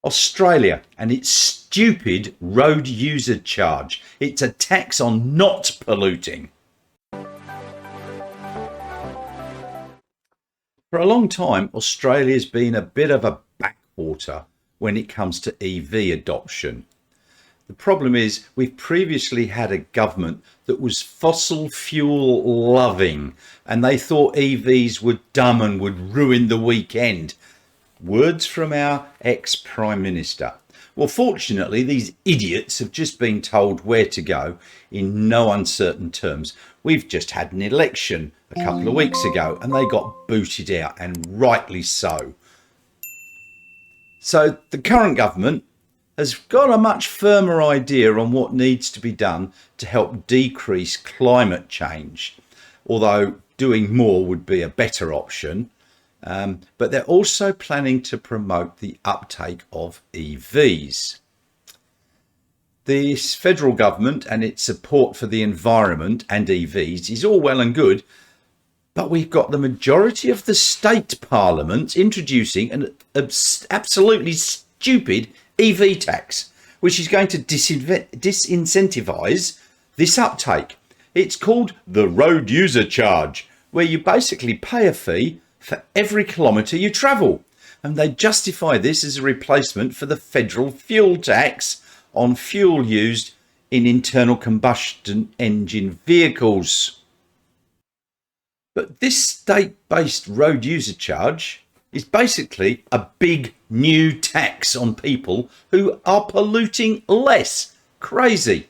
Australia and its stupid road user charge. It's a tax on not polluting. For a long time, Australia's been a bit of a backwater when it comes to EV adoption. The problem is we've previously had a government that was fossil fuel loving and they thought EVs were dumb and would ruin the weekend. Words from our ex-Prime Minister. Well, fortunately, these idiots have just been told where to go in no uncertain terms. We've just had an election a couple of weeks ago and they got booted out, and rightly so. So the current government has got a much firmer idea on what needs to be done to help decrease climate change, although doing more would be a better option. But they're also planning to promote the uptake of EVs. This federal government and its support for the environment and EVs is all well and good, but we've got the majority of the state parliaments introducing an absolutely stupid EV tax, which is going to disincentivize this uptake. It's called the road user charge, where you basically pay a fee for every kilometre you travel, and they justify this as a replacement for the federal fuel tax on fuel used in internal combustion engine vehicles. But this state-based road user charge is basically a big new tax on people who are polluting less. Crazy.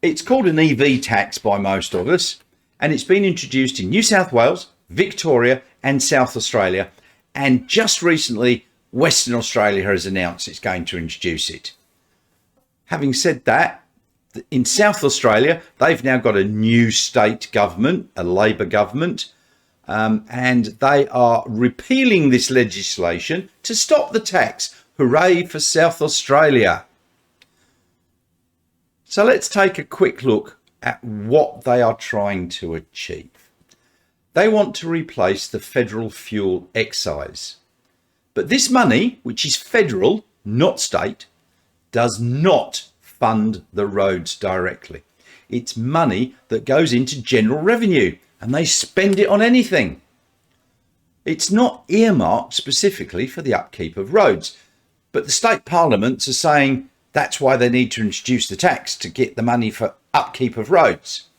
It's called an EV tax by most of us, and it's been introduced in New South Wales, Victoria and South Australia, and just recently Western Australia has announced it's going to introduce it. Having said that, in South Australia they've now got a new state government, a Labor government, and they are repealing this legislation to stop the tax. Hooray for South Australia. So let's take a quick look at what they are trying to achieve. They want to replace the federal fuel excise. But this money, which is federal, not state, does not fund the roads directly. It's money that goes into general revenue and they spend it on anything. It's not earmarked specifically for the upkeep of roads, but the state parliaments are saying that's why they need to introduce the tax, to get the money for upkeep of roads.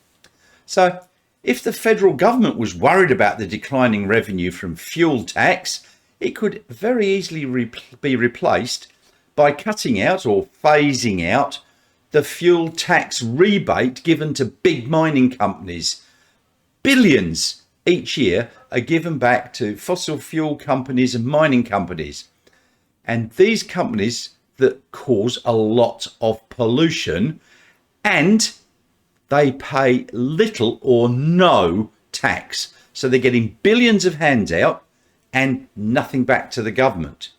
So if the federal government was worried about the declining revenue from fuel tax, it could very easily be replaced by cutting out or phasing out the fuel tax rebate given to big mining companies. Billions each year are given back to fossil fuel companies and mining companies. And these companies that cause a lot of pollution, and they pay little or no tax. So they're getting billions of hands out and nothing back to the government.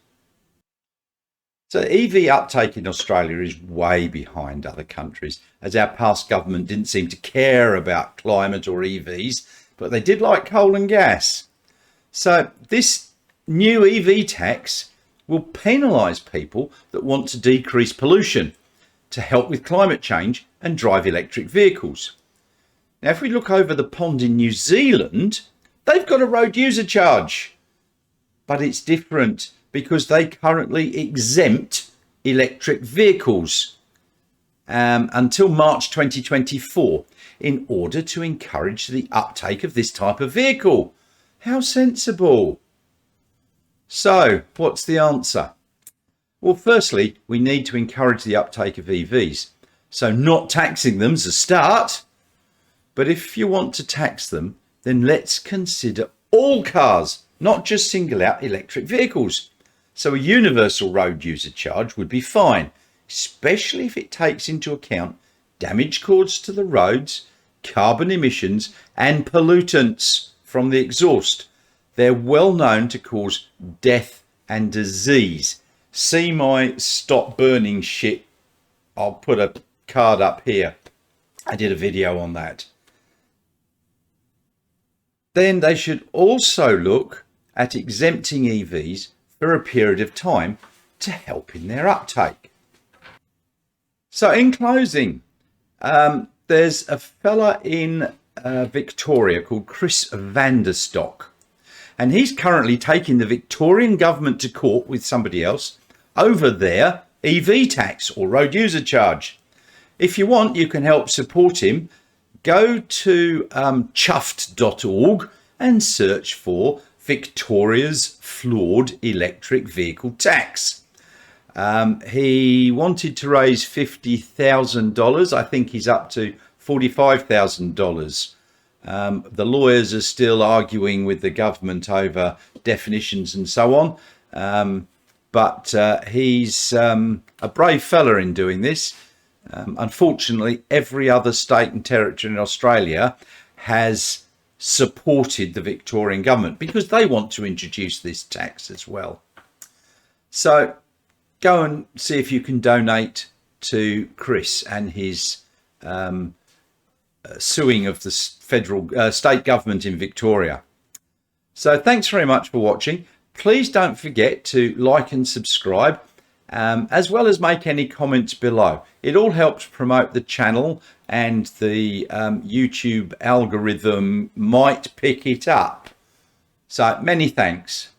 So EV uptake in Australia is way behind other countries, as our past government didn't seem to care about climate or EVs, but they did like coal and gas. So this new EV tax will penalise people that want to decrease pollution to help with climate change and drive electric vehicles. Now, if we look over the pond in New Zealand, they've got a road user charge, but it's different because they currently exempt electric vehicles until March 2024 in order to encourage the uptake of this type of vehicle. How sensible. So what's the answer? Well, firstly, we need to encourage the uptake of EVs. So not taxing them is a start. But if you want to tax them, then let's consider all cars, not just single out electric vehicles. So a universal road user charge would be fine, especially if it takes into account damage caused to the roads, carbon emissions and pollutants from the exhaust. They're well known to cause death and disease. See my stop burning shit. I'll put a card up here. I did a video on that. Then they should also look at exempting EVs for a period of time to help in their uptake. So in closing, there's a fella in Victoria called Chris Vanderstock, and he's currently taking the Victorian government to court with somebody else over their EV tax or road user charge. If you want, you can help support him. Go to chuffed.org and search for Victoria's flawed electric vehicle tax. He wanted to raise $50,000. I think he's up to $45,000. The lawyers are still arguing with the government over definitions and so on. But he's a brave fella in doing this. Unfortunately, every other state and territory in Australia has supported the Victorian government because they want to introduce this tax as well. So go and see if you can donate to Chris and his suing of the federal state government in Victoria. So thanks very much for watching. Please don't forget to like and subscribe, as well as make any comments below. It all helps promote the channel, and the YouTube algorithm might pick it up. So many thanks.